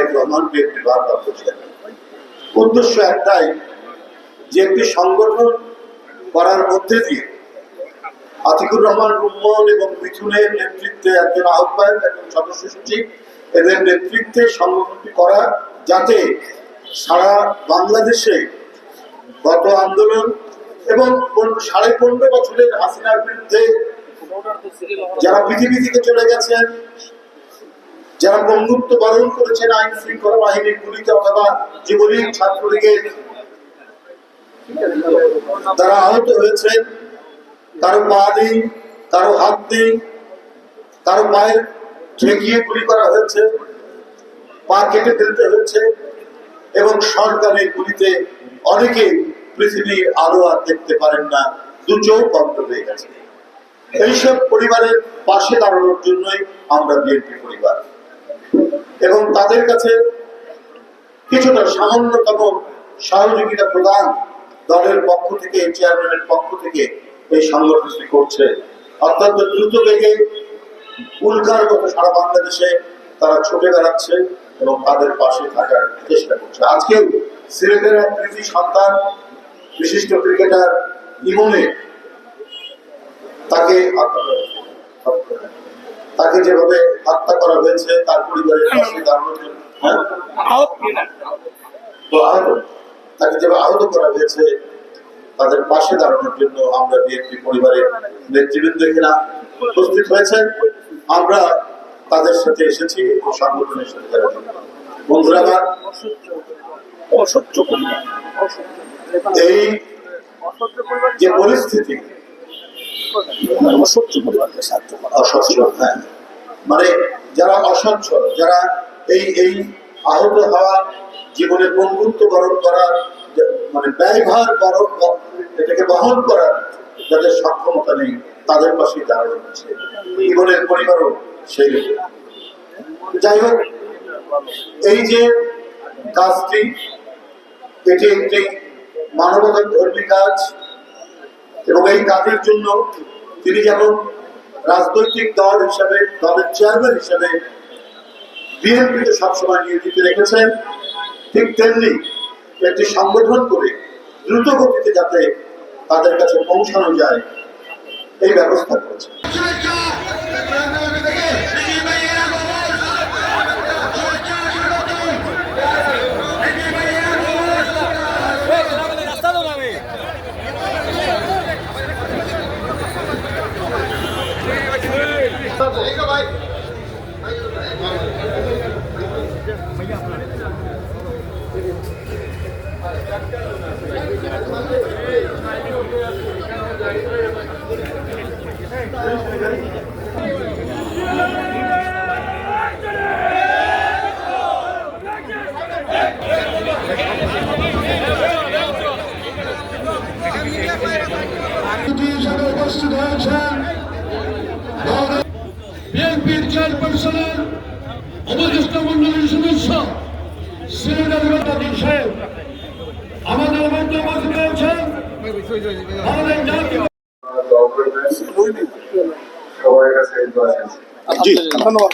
তারেক রহমান বিএনপির ভারপ্রাপ্ত চেয়ারম্যান। উদ্দেশ্য একটাই, যে একটি সংগঠন করার মধ্যে দিয়ে আতিকুর রহমান রুম্মন এবং মিথুনের নেতৃত্বে একজন আহ্বায়ক, একজন সদস্য সচিব, এদের নেতৃত্বে সংগঠনটি করা, যাতে সারা বাংলাদেশে গত আন্দোলন এবং 15.5 বছরের হাসিনার বিরুদ্ধে যারা পৃথিবী থেকে চলে গেছেন, যারা বন্ধুত্ব বরণ করেছেন আইন শৃঙ্খলা বাহিনীর গুলিতে অথবা যুবলীগ ছাত্রলীগের তারা আহত হয়েছেন, কারো পা নেই, কারো হাত নেই, কারো পায়ের ঠেকিয়ে গুলি করা হয়েছে, পা কেটে ফেলতে হয়েছে এবং সরকারের গুলিতে অনেকে পৃথিবীর আলো আর দেখতে পারেন না, দু চোখ বন্ধ হয়ে গেছে। এইসব পরিবারের পাশে দাঁড়ানোর জন্যই আমরা বিএনপি পরিবার, এবং তাদের কাছে কিছুটা সামান্যতম সহযোগিতা প্রদান দলের পক্ষ থেকে, চেয়ারম্যানের পক্ষ থেকে এই সংগঠনটি করছে। অত্যন্ত দ্রুত বেগে উল্কার মতো সারা বাংলাদেশে তারা ছুটে বেড়াচ্ছে এবং তাদের পাশে থাকার চেষ্টা করছে। আজকেও সিলেটের এক কৃতি সন্তান, বিশিষ্ট ক্রিকেটার ইমনে, তাকে যেভাবে হত্যা করা হয়েছে, তার পরিবারের পাশে দাঁড়ানোর জন্য, তাকে যেভাবে আহত করা হয়েছে, তাদের পাশে দাঁড়ানোর জন্য আমরা বিএনপি পরিবারের নেতৃবৃন্দ এখানে উপস্থিত হয়েছেন। আমরা তাদের সাথে এসেছি সংগঠনের সাথে। বন্ধুরা, এই যে পরিস্থিতি, মানে যারা অসচ্ছল, যারা এই আহত হওয়া জীবনের বন্ধুত্ব বরণ করার, মানে ব্যয়ভার এটাকে বহন করার যাদের সক্ষমতা নেই, তাদের পাশে দাঁড়ানো হচ্ছে। জীবনের পরিবারও সেই। যাই হোক, এই যে কাজটি, এটি একটি মানবতা ধর্মী কাজ, এবং এই কাজের জন্য তিনি যেমন রাজনৈতিক দল হিসাবে, দলের চেয়ারম্যান হিসাবে বিএনপিকে সবসময় নিয়োজিত রেখেছেন, ঠিক তেমনি একটি সংগঠন করে দ্রুত গতিতে যাতে তাদের কাছে পৌঁছানো যায় এই ব্যবস্থা করেছে। উপস্থিত হয়েছেন বিএনপির চেয়ারপারসনের উপদেষ্টা মন্ডলীর সদস্য সিলেটের মেধাবী সাহেব, আমাদের মধ্যে উপস্থিত হয়েছেন আমাদের জাতীয় ধন্যবাদ।